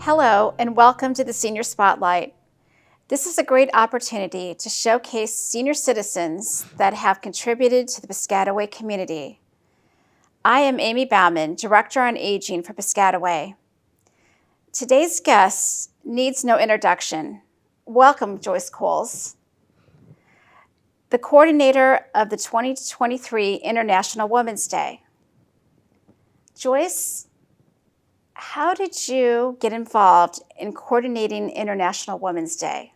Hello, and welcome to the Senior Spotlight. This is a great opportunity to showcase senior citizens that have contributed to the Piscataway community. I am Amy Bauman, Director on Aging for Piscataway. Today's guest needs no introduction. Welcome, Joyce Coles, the coordinator of the 2023 International Women's Day. Joyce, how did you get involved in coordinating International Women's Day?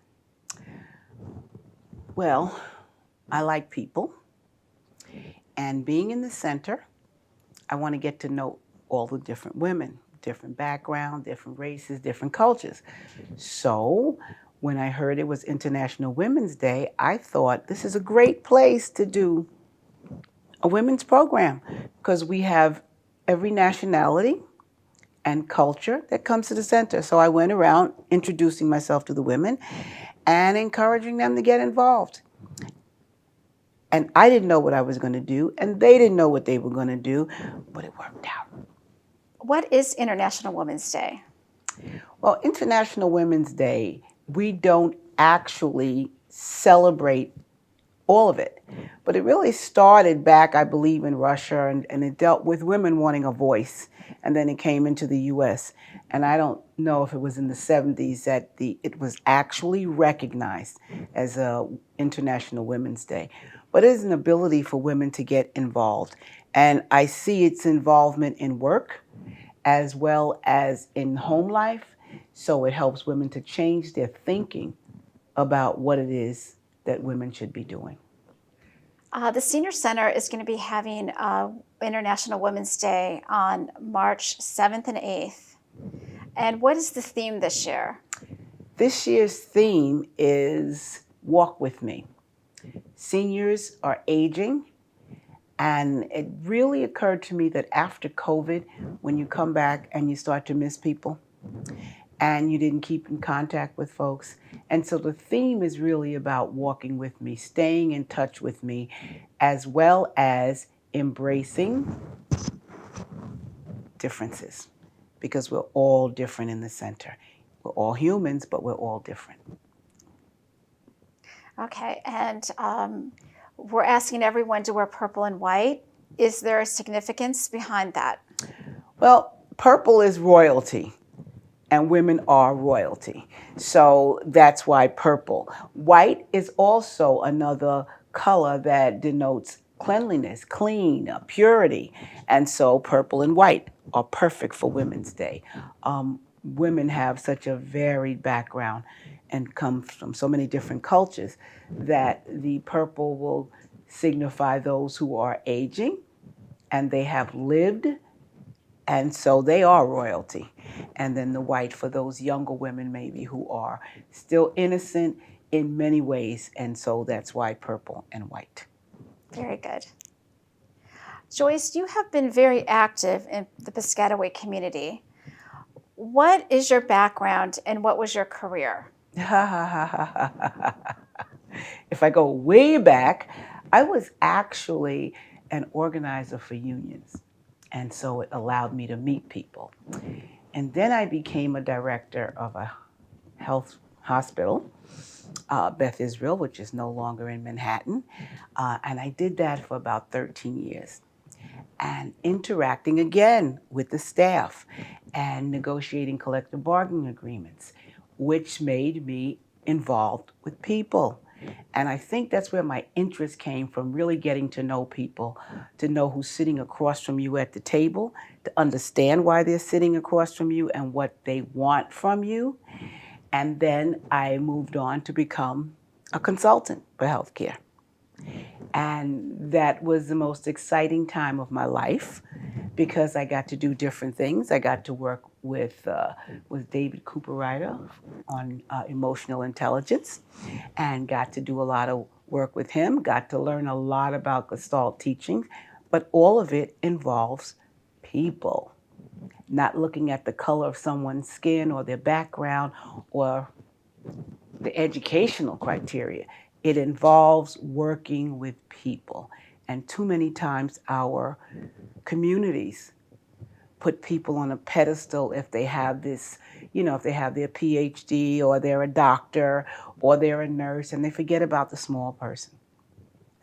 Well, I like people, and being in the center, I want to get to know all the different women, different background, different races, different cultures. So when I heard it was International Women's Day, I thought this is a great place to do a women's program because we have every nationality and culture that comes to the center. So I went around introducing myself to the women and encouraging them to get involved. And I didn't know what I was going to do, and they didn't know what they were going to do, but it worked out. What is International Women's Day? Well, International Women's Day, we don't actually celebrate all of it, but it really started back, I believe, in Russia, and it dealt with women wanting a voice, and then it came into the U.S. And I don't know if it was in the 70s that it was actually recognized as a International Women's Day. But it is an ability for women to get involved. And I see its involvement in work as well as in home life. So it helps women to change their thinking about what it is that women should be doing. The Senior Center is going to be having International Women's Day on March 7th and 8th. And what is the theme this year? This year's theme is Walk With Me. Seniors are aging, and it really occurred to me that after COVID, when you come back and you start to miss people, and you didn't keep in contact with folks. And so the theme is really about walking with me, staying in touch with me, as well as embracing differences, because we're all different in the center. We're all humans, but we're all different. Okay, and we're asking everyone to wear purple and white. Is there a significance behind that? Well, purple is royalty, and women are royalty. So that's why purple. White is also another color that denotes cleanliness, clean, purity. And so purple and white are perfect for Women's Day. Women have such a varied background and come from so many different cultures that the purple will signify those who are aging and they have lived, and so they are royalty. And then the white for those younger women maybe who are still innocent in many ways, and so that's why purple and white. Very good. Joyce, you have been very active in the Piscataway community. What is your background and what was your career? If I go way back, I was actually an organizer for unions. And so it allowed me to meet people. And then I became a director of a health hospital, Beth Israel, which is no longer in Manhattan. And I did that for about 13 years. And interacting again with the staff and negotiating collective bargaining agreements, which made me involved with people. And I think that's where my interest came from, really getting to know people, to know who's sitting across from you at the table, to understand why they're sitting across from you and what they want from you. And then I moved on to become a consultant for healthcare. And that was the most exciting time of my life because I got to do different things. I got to work with David Cooper Ryder on emotional intelligence and got to do a lot of work with him, got to learn a lot about Gestalt teaching, but all of it involves people, not looking at the color of someone's skin or their background or the educational criteria. It involves working with people. And too many times our communities put people on a pedestal if they have this, if they have their PhD or they're a doctor or they're a nurse, and they forget about the small person.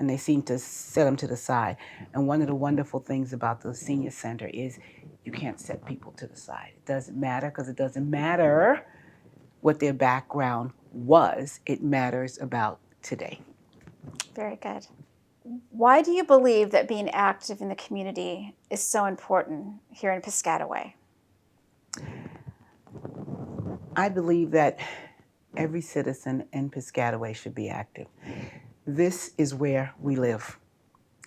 And they seem to set them to the side. And one of the wonderful things about the senior center is you can't set people to the side. It doesn't matter, because it doesn't matter what their background was. It matters about today. Very good. Why do you believe that being active in the community is so important here in Piscataway? I believe that every citizen in Piscataway should be active. This is where we live,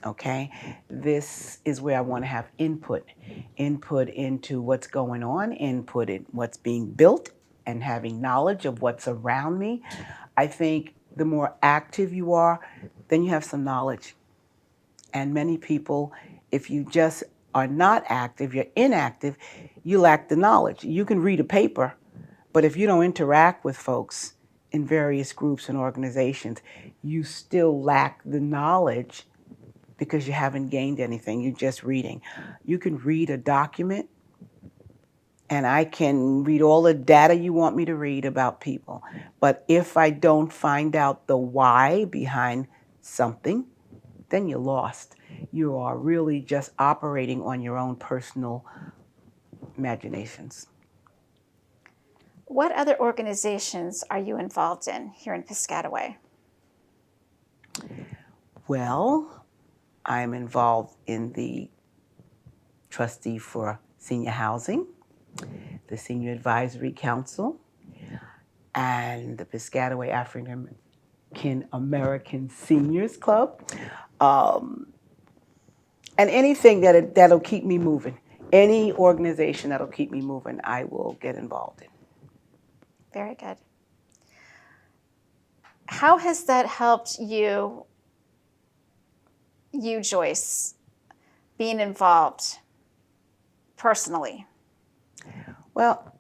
okay? This is where I want to have input into what's going on, input in what's being built, and having knowledge of what's around me. I think the more active you are, then you have some knowledge. And many people, if you just are not active, you're inactive, you lack the knowledge. You can read a paper, but if you don't interact with folks in various groups and organizations, you still lack the knowledge because you haven't gained anything. You're just reading. You can read a document, and I can read all the data you want me to read about people. But if I don't find out the why behind something, then you're lost. You are really just operating on your own personal imaginations. What other organizations are you involved in here in Piscataway? Well, I'm involved in the trustee for senior housing, the Senior Advisory Council, and the Piscataway African American Seniors Club, and anything that'll keep me moving. Any organization that'll keep me moving, I will get involved in. Very good. How has that helped you, Joyce, being involved personally? Well,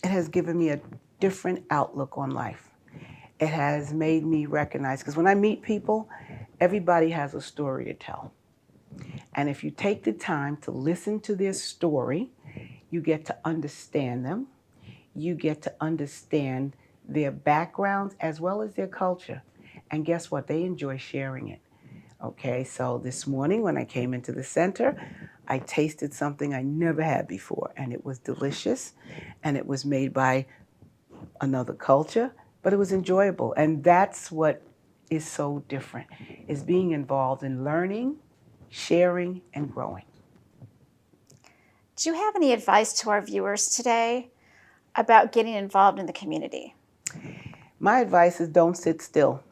it has given me a different outlook on life. It has made me recognize, because when I meet people, everybody has a story to tell. And if you take the time to listen to their story, you get to understand them. You get to understand their backgrounds as well as their culture. And guess what? They enjoy sharing it. Okay, so this morning when I came into the center, I tasted something I never had before, and it was delicious, and it was made by another culture, but it was enjoyable. And that's what is so different, is being involved in learning, sharing, and growing. Do you have any advice to our viewers today about getting involved in the community? My advice is don't sit still.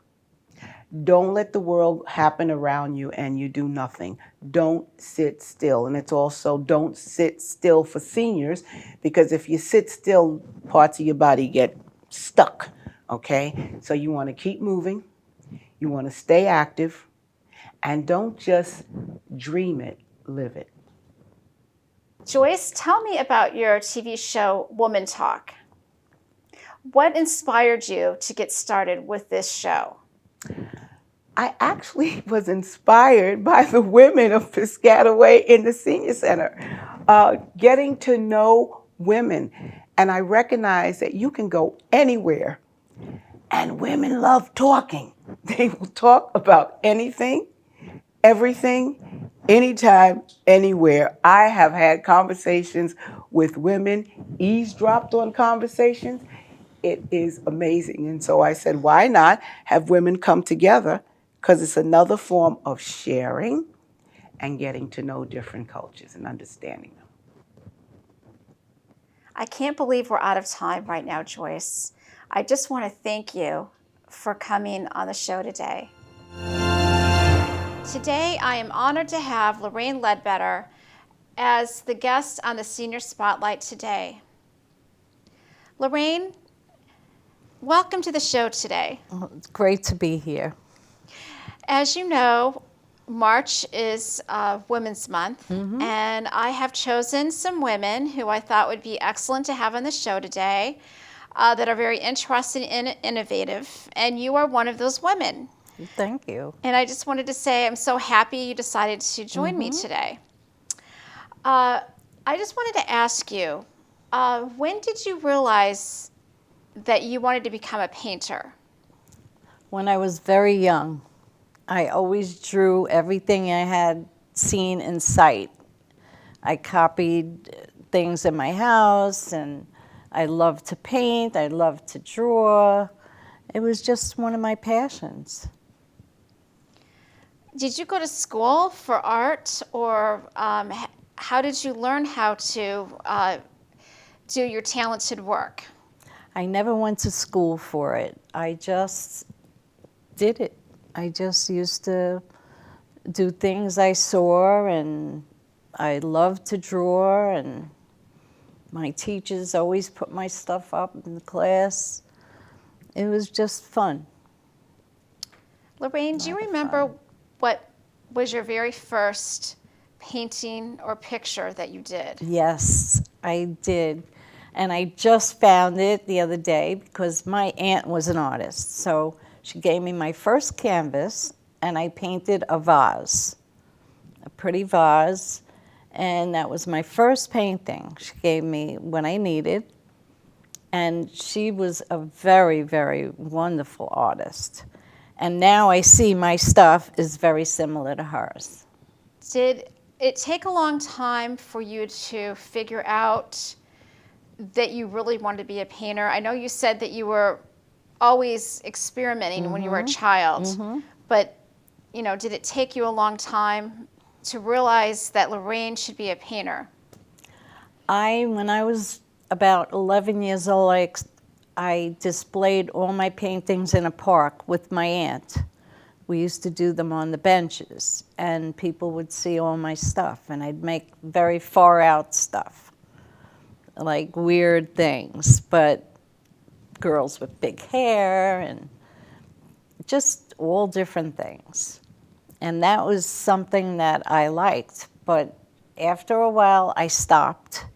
Don't let the world happen around you and you do nothing. Don't sit still. And it's also don't sit still for seniors, because if you sit still, parts of your body get stuck, okay? So you want to keep moving. You want to stay active. And don't just dream it, live it. Joyce, tell me about your TV show, Woman Talk. What inspired you to get started with this show? I actually was inspired by the women of Piscataway in the Senior Center, getting to know women. And I recognize that you can go anywhere, and women love talking. They will talk about anything, everything, anytime, anywhere. I have had conversations with women, eavesdropped on conversations. It is amazing. And so I said, why not have women come together? Because it's another form of sharing and getting to know different cultures and understanding them. I can't believe we're out of time right now, Joyce. I just want to thank you for coming on the show today. Today, I am honored to have Lorraine Ledbetter as the guest on the Senior Spotlight today. Lorraine, welcome to the show today. Oh, it's great to be here. As you know, March is Women's Month, and I have chosen some women who I thought would be excellent to have on the show today that are very interested and innovative, and you are one of those women. Thank you. And I just wanted to say I'm so happy you decided to join me today. I just wanted to ask you, when did you realize that you wanted to become a painter? When I was very young, I always drew everything I had seen in sight. I copied things in my house, and I loved to paint, I loved to draw. It was just one of my passions. Did you go to school for art, or how did you learn how to do your talented work? I never went to school for it. I just did it. I just used to do things I saw, and I loved to draw, and my teachers always put my stuff up in the class. It was just fun. Lorraine, do you remember what was your very first painting or picture that you did? Yes, I did. And I just found it the other day because my aunt was an artist. So she gave me my first canvas, and I painted a vase, a pretty vase. And that was my first painting she gave me when I needed. And she was a very, very wonderful artist. And now I see my stuff is very similar to hers. Did it take a long time for you to figure out that you really wanted to be a painter? I know you said that you were always experimenting when you were a child, but did it take you a long time to realize that Lorraine should be a painter? When I was about 11 years old, I displayed all my paintings in a park with my aunt. We used to do them on the benches, and people would see all my stuff, and I'd make very far out stuff, like weird things, but girls with big hair and just all different things. And that was something that I liked, but after a while I stopped,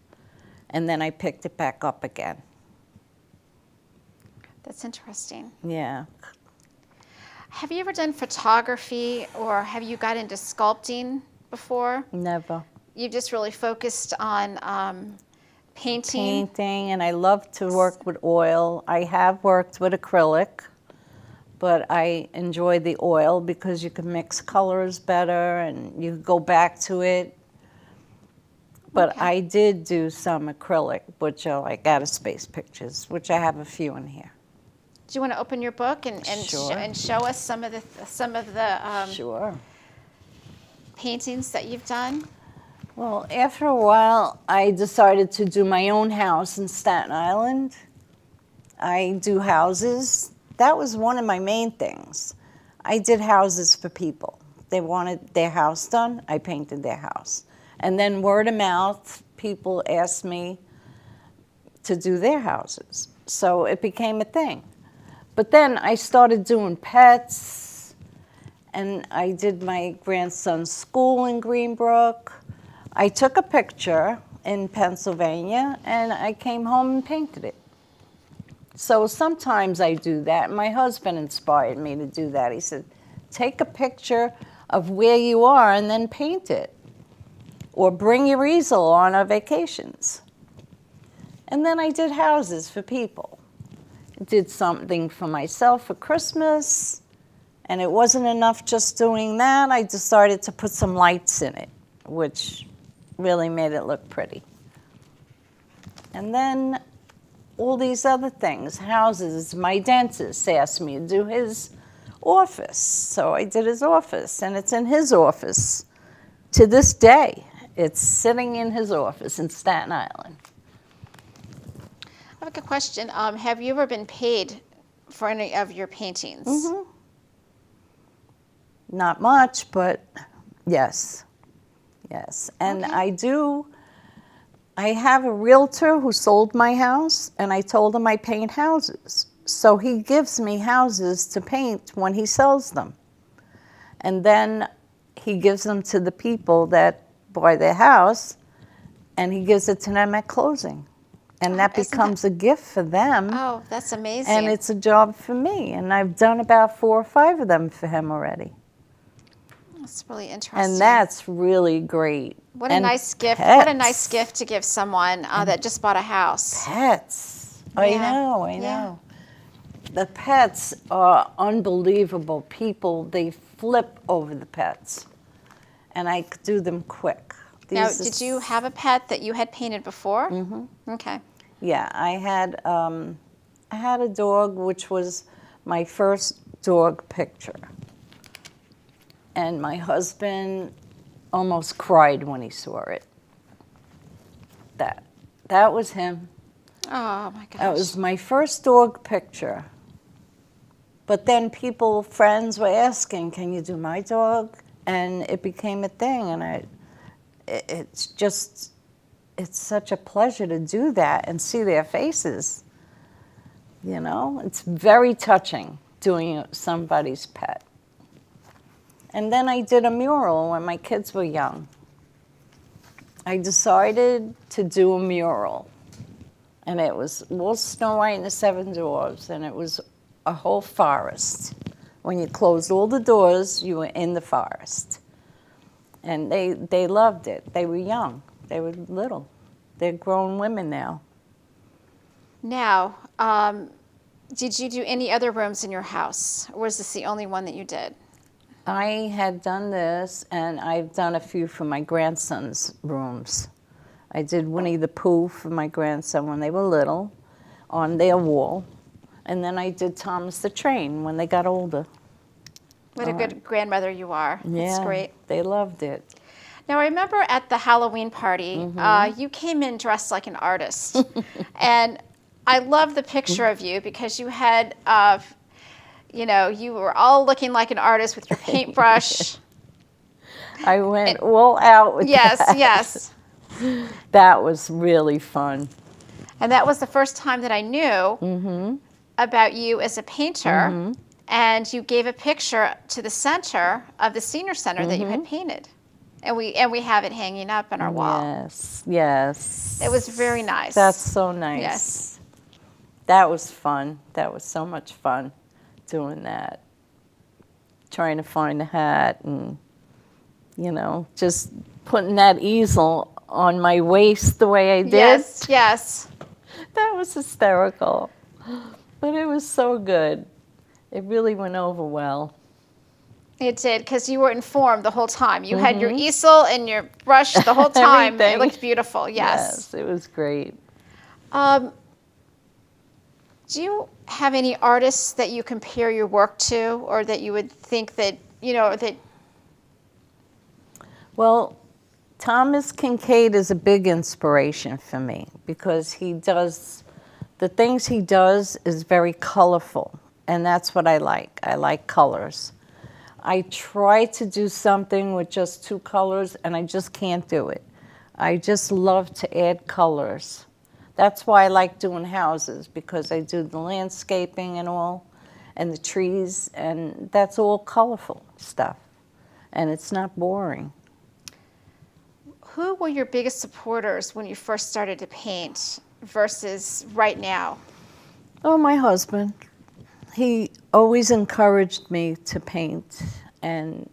and then I picked it back up again. That's interesting. Yeah. Have you ever done photography, or have you got into sculpting before? Never. You just really focused on painting? Painting, and I love to work with oil. I have worked with acrylic, but I enjoy the oil because you can mix colors better and you go back to it. But Okay. I did do some acrylic, which are like outer space pictures, which I have a few in here. Do you want to open your book and Sure. and show us some of the Sure. paintings that you've done? Well, after a while, I decided to do my own house in Staten Island. I do houses. That was one of my main things. I did houses for people. They wanted their house done, I painted their house. And then word of mouth, people asked me to do their houses. So it became a thing. But then I started doing pets, and I did my grandson's school in Greenbrook. I took a picture in Pennsylvania, and I came home and painted it. So sometimes I do that. My husband inspired me to do that. He said, take a picture of where you are and then paint it. Or bring your easel on our vacations. And then I did houses for people. I did something for myself for Christmas, and it wasn't enough just doing that. I decided to put some lights in it, which really made it look pretty. And then all these other things, houses. My dentist asked me to do his office, so I did his office, and it's in his office to this day. It's sitting in his office in Staten Island. I have a good question. Have you ever been paid for any of your paintings? Mm-hmm. Not much, but yes. Yes. And Okay. I have a realtor who sold my house, and I told him I paint houses. So he gives me houses to paint when he sells them. And then he gives them to the people that buy their house, and he gives it to them at closing. And that Isn't becomes a gift for them. Oh, that's amazing. And it's a job for me. And I've done about 4 or 5 of them for him already. That's really interesting. And that's really great. what a And nice gift. What a pets. nice gift to give someone that just bought a house. Pets. Yeah, I know. yeah. The pets are unbelievable people. They flip over the pets. And I could do them quick. Now, These did is- you have a pet that you had painted before? Mm-hmm. Okay. Yeah, I had a dog, which was my first dog picture. And my husband almost cried when he saw it. That was him. Oh my gosh. That was my first dog picture. But then friends were asking, can you do my dog? And it became a thing. And it's such a pleasure to do that and see their faces. You know, it's very touching doing somebody's pet. And then I did a mural when my kids were young. I decided to do a mural. And it was Little Snow White and the Seven Dwarfs, and it was a whole forest. When you closed all the doors, you were in the forest. And they loved it. They were young. They were little. They're grown women now. Now, did you do any other rooms in your house, or was this the only one that you did? I had done this, and I've done a few for my grandson's rooms. I did Winnie the Pooh for my grandson when they were little on their wall. And then I did Thomas the Train when they got older. What a good grandmother you are. That's great. They loved it. Now, I remember at the Halloween party, you came in dressed like an artist. And I love the picture of you because you had, you were all looking like an artist with your paintbrush. I went all out with Yes, that. yes. That was really fun. And that was the first time that I knew about you as a painter. And you gave a picture to the center of the senior center that you had painted. And we have it hanging up on our wall. Yes, yes. It was very nice. That's so nice. Yes. That was fun. That was so much fun doing that. Trying to find a hat and, just putting that easel on my waist the way I did. Yes, yes. That was hysterical. But it was so good. It really went over well. It did, because you were informed the whole time. You had your easel and your brush the whole time. It Everything. looked beautiful, yes. Yes, it was great. Do you have any artists that you compare your work to, or that you would think that, that... Well, Thomas Kincaid is a big inspiration for me because the things he does is very colorful, and that's what I like. I like colors. I try to do something with just two colors, and I just can't do it. I just love to add colors. That's why I like doing houses, because I do the landscaping and all, and the trees, and that's all colorful stuff, and it's not boring. Who were your biggest supporters when you first started to paint versus right now? Oh, my husband. He always encouraged me to paint, and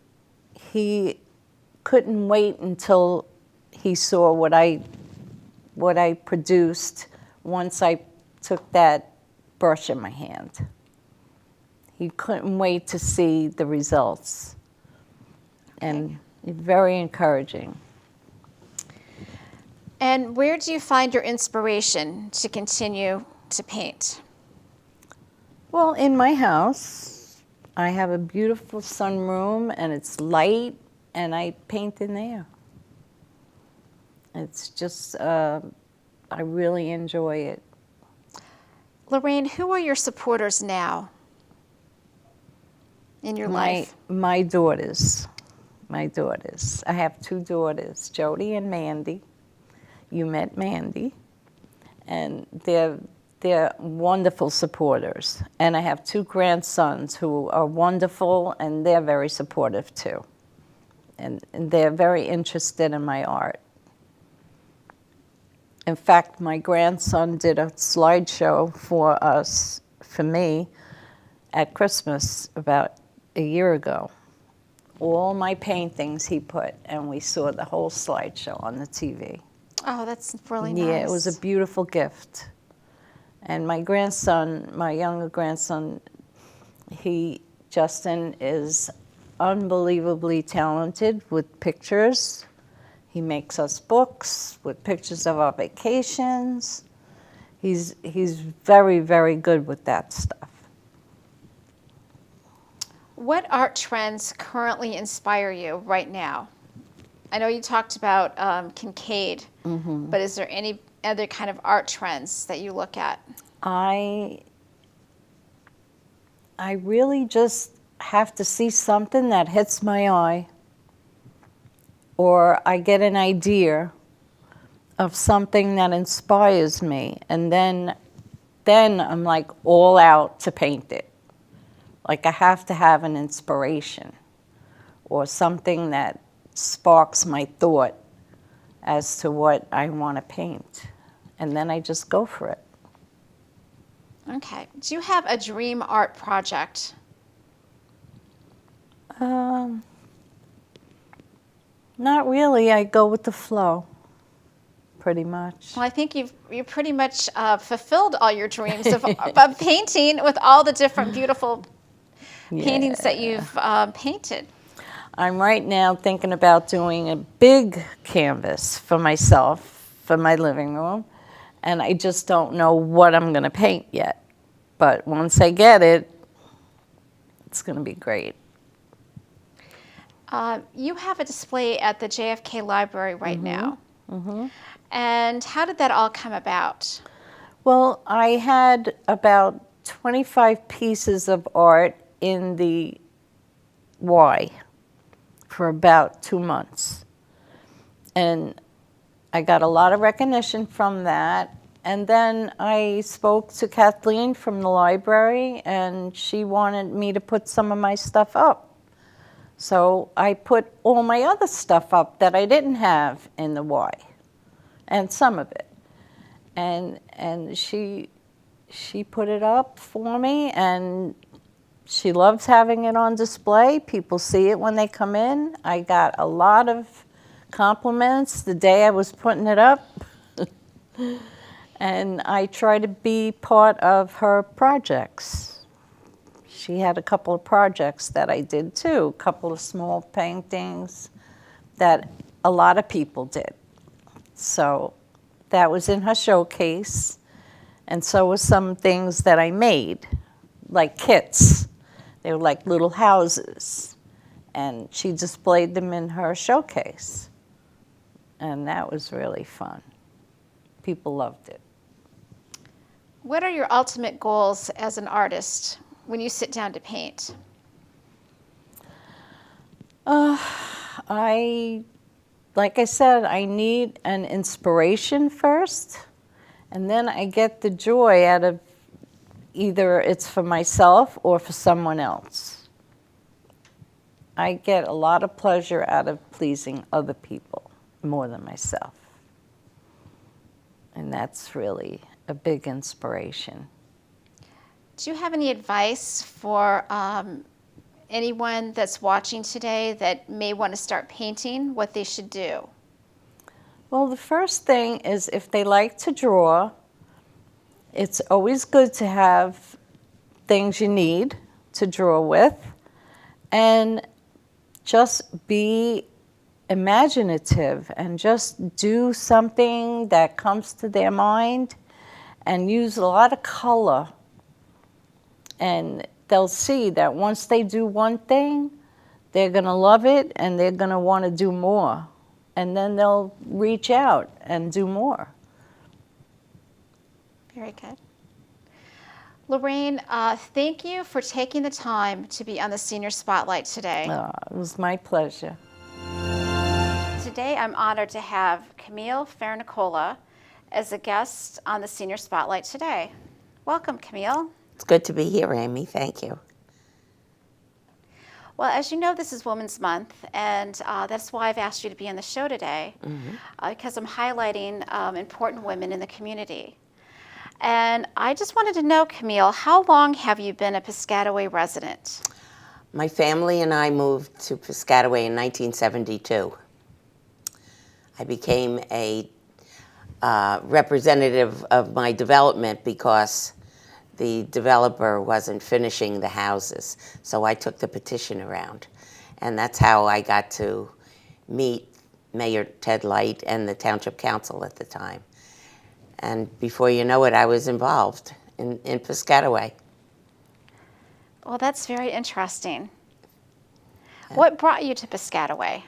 he couldn't wait until he saw what I produced once I took that brush in my hand. He couldn't wait to see the results, and very encouraging. And where do you find your inspiration to continue to paint? Well, in my house, I have a beautiful sunroom, and it's light, and I paint in there. It's just, I really enjoy it. Lorraine, who are your supporters now in your life? My daughters. My daughters. I have two daughters, Jody and Mandy. You met Mandy. And they're wonderful supporters. And I have two grandsons who are wonderful, and they're very supportive too. And they're very interested in my art. In fact, my grandson did a slideshow for me, at Christmas about a year ago. all my paintings he put, and we saw the whole slideshow on the TV. Oh, that's really nice. Yeah, it was a beautiful gift. And my grandson, my younger grandson, Justin, is unbelievably talented with pictures. He makes us books with pictures of our vacations. He's very, very good with that stuff. What art trends currently inspire you right now? I know you talked about Kincaid, but is there any other kind of art trends that you look at? I really just have to see something that hits my eye, or I get an idea of something that inspires me, and then I'm like all out to paint it. Like I have to have an inspiration or something that sparks my thought as to what I want to paint, and then I just go for it. Okay. Do you have a dream art project? Not really. I go with the flow, pretty much. Well, I think you pretty much fulfilled all your dreams of painting with all the different beautiful paintings that you've painted. I'm right now thinking about doing a big canvas for myself, for my living room, and I just don't know what I'm going to paint yet. But once I get it, it's going to be great. You have a display at the JFK Library right now. And how did that all come about? Well, I had about 25 pieces of art in the Y for about 2 months. And I got a lot of recognition from that. And then I spoke to Kathleen from the library, and she wanted me to put some of my stuff up. So I put all my other stuff up that I didn't have in the Y, and some of it. And she put it up for me, and she loves having it on display. People see it when they come in. I got a lot of compliments the day I was putting it up. And I try to be part of her projects. She had a couple of projects that I did too, a couple of small paintings that a lot of people did. So that was in her showcase. And so were some things that I made, like kits. They were like little houses. And she displayed them in her showcase. And that was really fun. People loved it. What are your ultimate goals as an artist when you sit down to paint? Like I said, I need an inspiration first, and then I get the joy out of either it's for myself or for someone else. I get a lot of pleasure out of pleasing other people more than myself. And that's really a big inspiration. Do you have any advice for anyone that's watching today that may want to start painting, what they should do? Well, the first thing is if they like to draw, it's always good to have things you need to draw with, and just be imaginative and just do something that comes to their mind and use a lot of color. And they'll see that once they do one thing, they're going to love it and they're going to want to do more. And then they'll reach out and do more. Very good. Lorraine, thank you for taking the time to be on the Senior Spotlight today. It was my pleasure. Today I'm honored to have Camille Fernicola as a guest on the Senior Spotlight today. Welcome, Camille. It's good to be here, Amy. Thank you. Well, as you know, this is Women's Month, and that's why I've asked you to be on the show today, because I'm highlighting important women in the community. And I just wanted to know, Camille, how long have you been a Piscataway resident? My family and I moved to Piscataway in 1972. I became a representative of my development because the developer wasn't finishing the houses. So I took the petition around. And that's how I got to meet Mayor Ted Light and the Township Council at the time. And before you know it, I was involved in Piscataway. Well, that's very interesting. What brought you to Piscataway?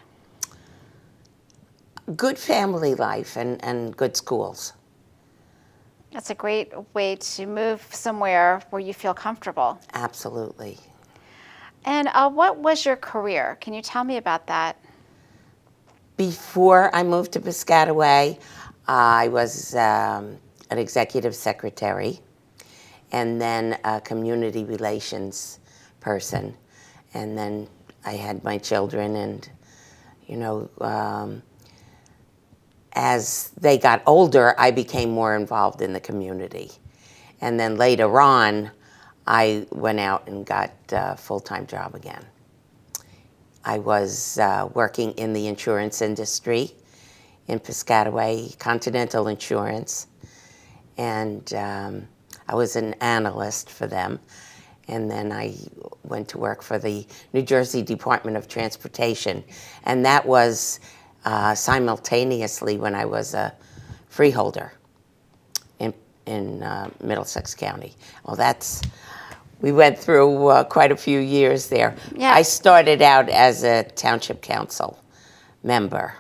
Good family life and good schools. That's a great way to move somewhere where you feel comfortable. Absolutely. And what was your career? Can you tell me about that? Before I moved to Piscataway, I was an executive secretary and then a community relations person. And then I had my children and, you know, as they got older, I became more involved in the community. And then later on, I went out and got a full-time job again. I was working in the insurance industry in Piscataway, Continental Insurance, and I was an analyst for them. And then I went to work for the New Jersey Department of Transportation, and that was simultaneously when I was a freeholder in Middlesex County. Well, we went through quite a few years there. Yeah. I started out as a township council member.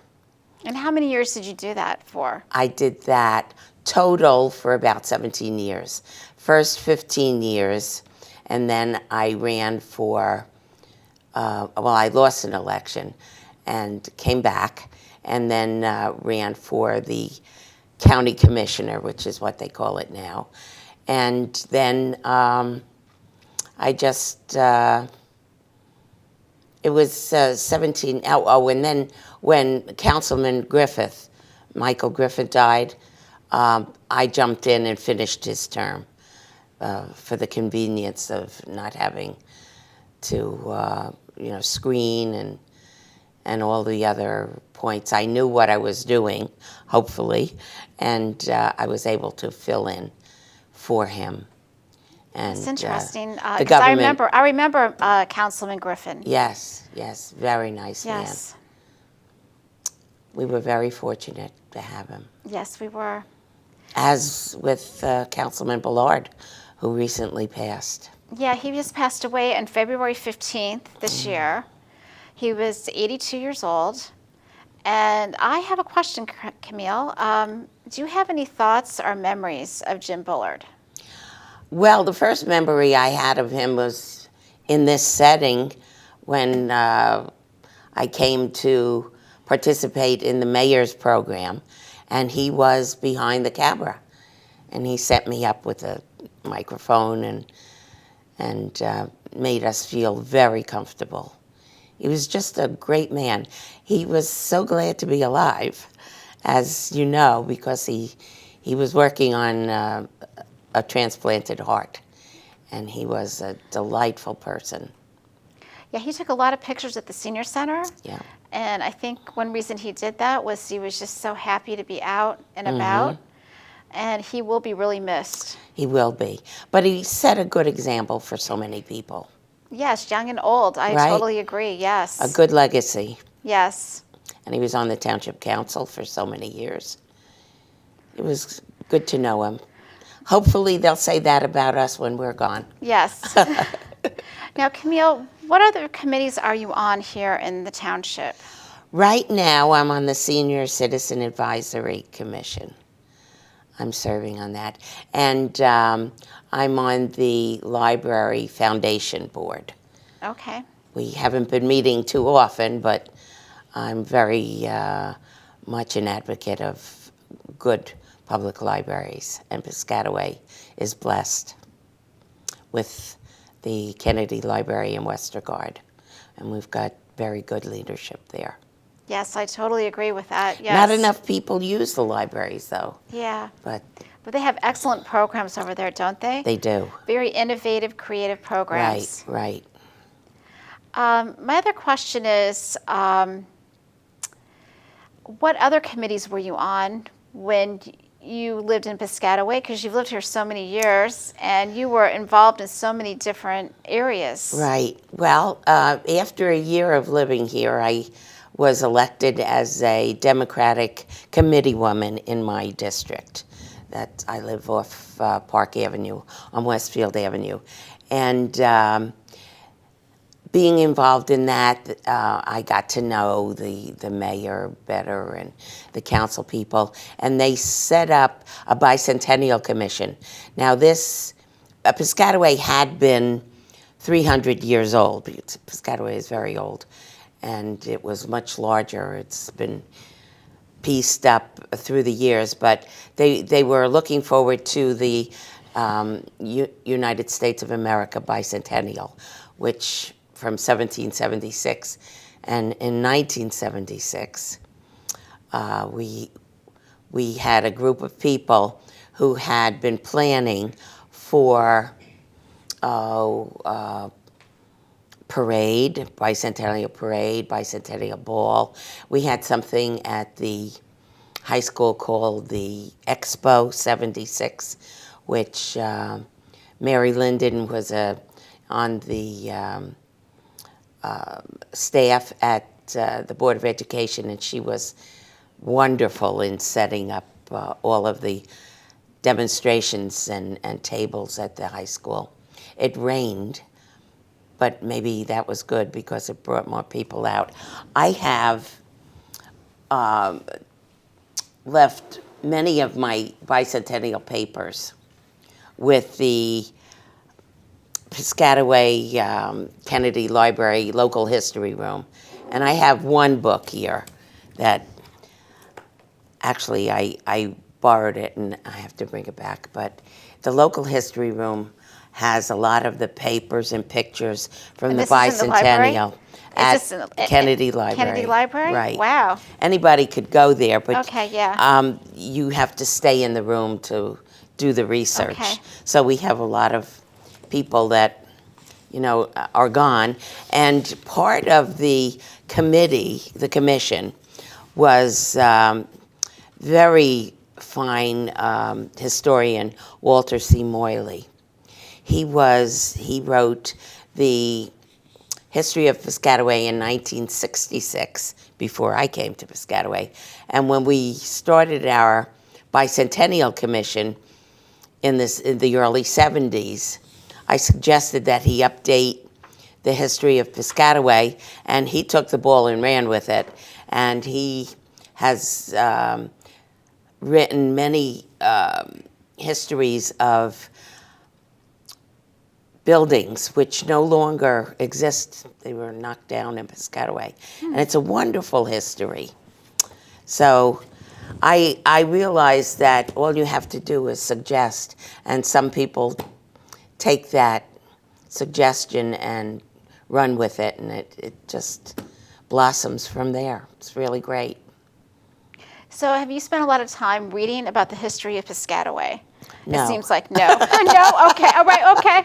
And how many years did you do that for? I did that total for about 17 years. First 15 years, and then I ran for, I lost an election and came back, and then ran for the county commissioner, which is what they call it now. And then I just, it was 17, and then when Councilman Griffith, Michael Griffith died, I jumped in and finished his term for the convenience of not having to, screen and all the other points. I knew what I was doing, hopefully, and I was able to fill in for him. And It's interesting. the 'Cause government. I remember Councilman Griffin. Yes, very nice Yes. man. We were very fortunate to have him. Yes, we were. As with Councilman Ballard, who recently passed. Yeah, he just passed away on February 15th this year. He was 82 years old. And I have a question, Camille. Do you have any thoughts or memories of Jim Bullard? Well, the first memory I had of him was in this setting when I came to participate in the mayor's program, and he was behind the camera, and he set me up with a microphone and made us feel very comfortable. He was just a great man. He was so glad to be alive, as you know, because he was working on a transplanted heart, and he was a delightful person. Yeah, he took a lot of pictures at the senior center. Yeah. And I think one reason he did that was he was just so happy to be out and about. And he will be really missed. He will be. But he set a good example for so many people. Yes, young and old. I Right? totally agree. Yes. A good legacy. Yes. And he was on the Township Council for so many years. It was good to know him. Hopefully they'll say that about us when we're gone. Yes. Now, Camille, what other committees are you on here in the township? Right now, I'm on the Senior Citizen Advisory Commission. I'm serving on that. And I'm on the Library Foundation Board. Okay. We haven't been meeting too often, but I'm very much an advocate of good public libraries, and Piscataway is blessed with the Kennedy Library in Westergaard, and we've got very good leadership there. Yes, I totally agree with that. Yes. Not enough people use the libraries, though, Yeah. but But they have excellent programs over there, don't they? they do. Very innovative, creative programs. Right. My other question is, what other committees were you on when you lived in Piscataway? Because you've lived here so many years, and you were involved in so many different areas. Right. Well, after a year of living here, I was elected as a Democratic committee woman in my district. That I live off Park Avenue, on Westfield Avenue. And being involved in that, I got to know the mayor better and the council people, and they set up a bicentennial commission. Now Piscataway had been 300 years old. Piscataway is very old, and it was much larger. It's been pieced up through the years, but they were looking forward to the United States of America bicentennial, which from 1776, and in 1976, we had a group of people who had been planning for parade, bicentennial ball. We had something at the high school called the Expo 76, which Mary Linden was on the staff at the Board of Education, and she was wonderful in setting up all of the demonstrations and tables at the high school. It rained, but maybe that was good because it brought more people out. I have left many of my bicentennial papers with the Piscataway Kennedy Library Local History Room. And I have one book here that actually I borrowed it and I have to bring it back. But the Local History Room has a lot of the papers and pictures from And the this is in the library? bicentennial Is at this in- Kennedy Library. Kennedy Library? Right. Wow. Anybody could go there, but Okay, yeah. you have to stay in the room to do the research. Okay. So we have a lot of people that, are gone. And part of the commission, was very fine historian Walter C. Moyley. He wrote the history of Piscataway in 1966, before I came to Piscataway. And when we started our bicentennial commission in the early 70s, I suggested that he update the history of Piscataway, and he took the ball and ran with it. And he has written many histories of buildings which no longer exist. They were knocked down in Piscataway. And it's a wonderful history. So I realized that all you have to do is suggest, and some people take that suggestion and run with it, and it just blossoms from there. It's really great. So have you spent a lot of time reading about the history of Piscataway? No. It seems like no. No? Okay. All right. Okay.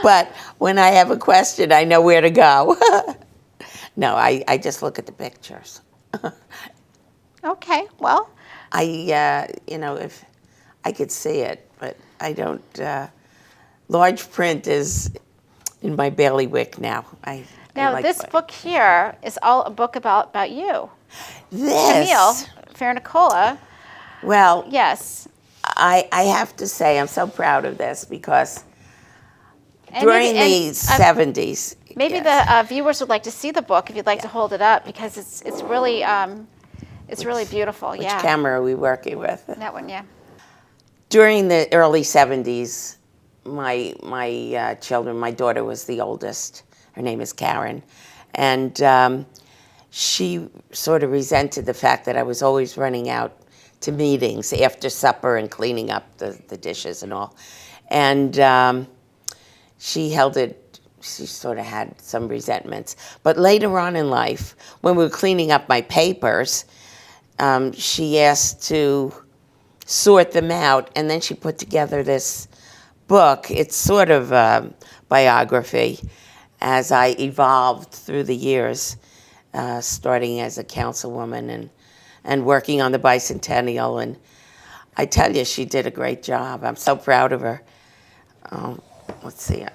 But when I have a question, I know where to go. No, I just look at the pictures. Okay. Well, if I could see it, but I don't. Large print is in my bailiwick now. I like this book here is all a book about you. This. Camille Fernicola. Well, Yes. I have to say I'm so proud of this because And during maybe- the 70s. Maybe yes. the viewers would like to see the book if you'd like to hold it up, because it's really beautiful. Which Yeah. camera are we working with? That one, yeah. During the early 70s, my children, my daughter was the oldest. Her name is Karen. And she sort of resented the fact that I was always running out to meetings after supper and cleaning up the dishes and all. And she sort of had some resentments. But later on in life, when we were cleaning up my papers, she asked to sort them out, and then she put together this book. It's sort of a biography, as I evolved through the years, starting as a councilwoman and working on the bicentennial. And I tell you, she did a great job. I'm so proud of her. Let's see.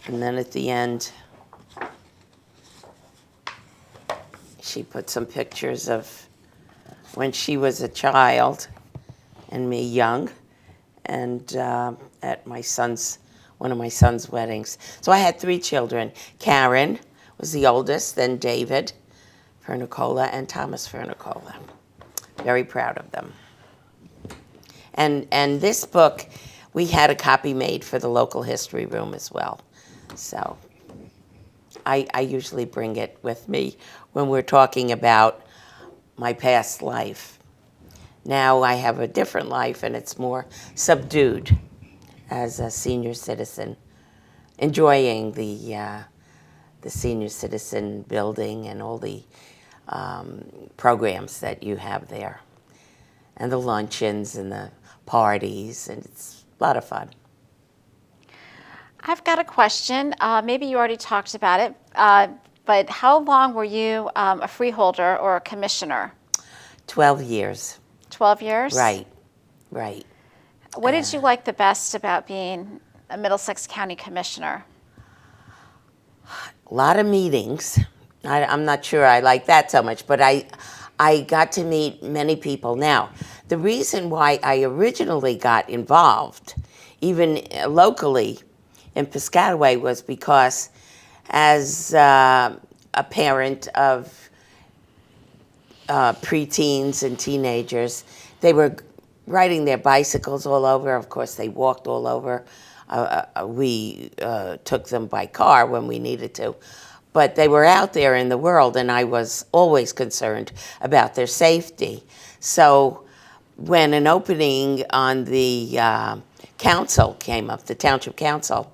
And then at the end, she put some pictures of when she was a child and me young, and at one of my son's weddings. So I had 3 children. Karen was the oldest, then David Fernicola and Thomas Fernicola. Very proud of them. And this book, we had a copy made for the local history room as well. So I usually bring it with me when we're talking about my past life. Now I have a different life, and it's more subdued as a senior citizen, enjoying the senior citizen building and all the programs that you have there, and the luncheons and the parties, and it's a lot of fun. I've got a question. Maybe you already talked about it, but how long were you a freeholder or a commissioner? 12 years. 12 years? Right. What did you like the best about being a Middlesex County Commissioner? A lot of meetings. I'm not sure I like that so much, but I got to meet many people. Now, the reason why I originally got involved, even locally in Piscataway, was because as a parent of preteens and teenagers, they were riding their bicycles all over. Of course, they walked all over. We took them by car when we needed to. But they were out there in the world, and I was always concerned about their safety. So when an opening on the council came up, the Township Council,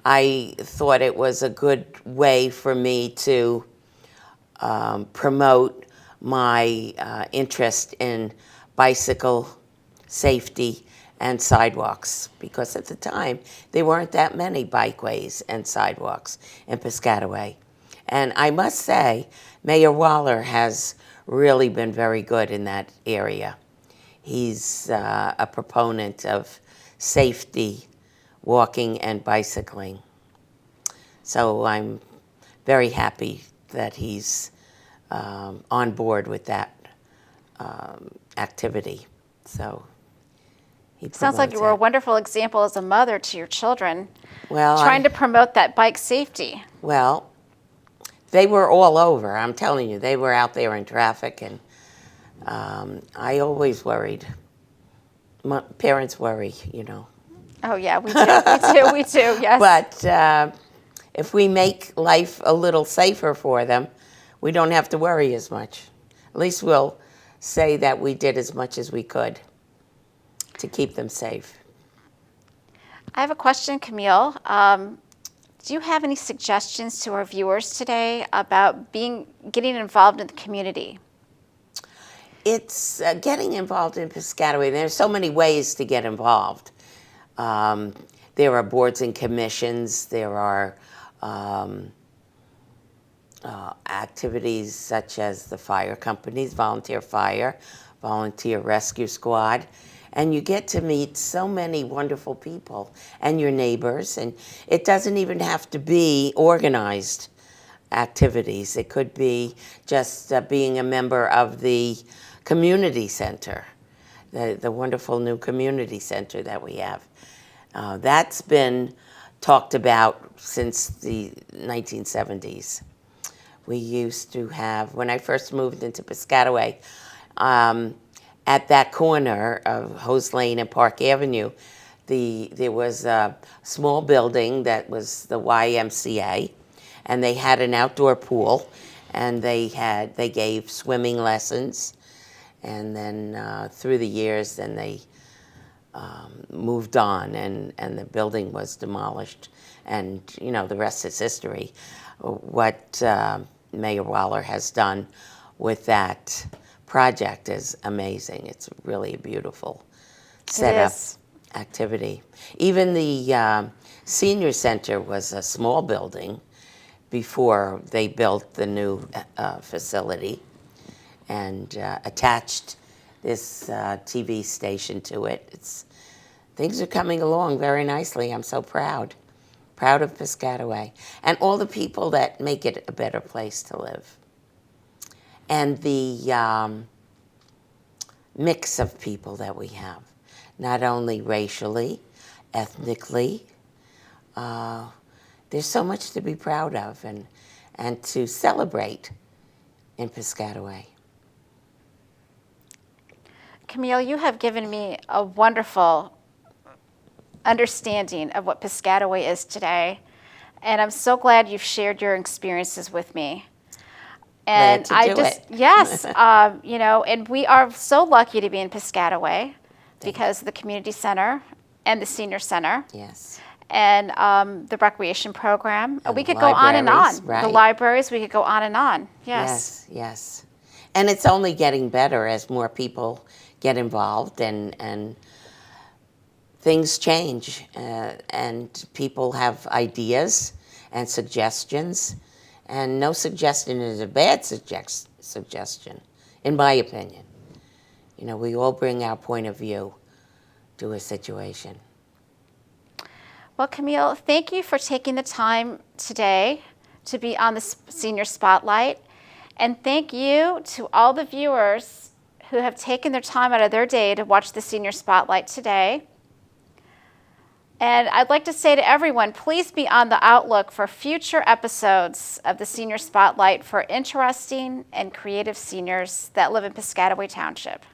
I thought it was a good way for me to promote my interest in bicycle safety and sidewalks, because at the time there weren't that many bikeways and sidewalks in Piscataway. And I must say, Mayor Waller has really been very good in that area. He's a proponent of safety, walking and bicycling. So I'm very happy that he's on board with that activity. So he Sounds like promotes you were a that. wonderful example as a mother to your children, Well, trying to promote that bike safety. Well, they were all over. I'm telling you, they were out there in traffic, and I always worried. My parents worry, you know. Oh yeah, we do, we do, yes. But if we make life a little safer for them, we don't have to worry as much. At least we'll say that we did as much as we could to keep them safe. I have a question, Camille. Do you have any suggestions to our viewers today about getting involved in the community? It's getting involved in Piscataway. There's so many ways to get involved. There are boards and commissions. There are activities such as the fire companies, volunteer fire, volunteer rescue squad. And you get to meet so many wonderful people and your neighbors. And it doesn't even have to be organized activities. It could be just being a member of the community center, the wonderful new community center that we have. That's been talked about since the 1970s. We used to have, when I first moved into Piscataway, at that corner of Hose Lane and Park Avenue, there was a small building that was the YMCA, and they had an outdoor pool, and they gave swimming lessons, and then through the years, then they moved on, and the building was demolished, and you know the rest is history. What Mayor Waller has done with that project is amazing. It's really a beautiful setup activity. Even the Senior Center was a small building before they built the new facility and attached this TV station to it. Things are coming along very nicely. I'm so proud. Proud of Piscataway and all the people that make it a better place to live. And the mix of people that we have, not only racially, ethnically. There's so much to be proud of and to celebrate in Piscataway. Camille, you have given me a wonderful understanding of what Piscataway is today, and I'm so glad you've shared your experiences with me. And Glad to do it. Yes, you know, and we are so lucky to be in Piscataway because of the community center and the senior center. Yes. And the recreation program. And we could go on and on. libraries, right. The libraries, we could go on and on. Yes, yes. And it's only getting better as more people get involved and things change and people have ideas and suggestions. And no suggestion is a bad suggestion, in my opinion. You know, we all bring our point of view to a situation. Well, Camille, thank you for taking the time today to be on the Senior Spotlight. And thank you to all the viewers who have taken their time out of their day to watch the Senior Spotlight today. And I'd like to say to everyone, please be on the outlook for future episodes of the Senior Spotlight for interesting and creative seniors that live in Piscataway Township.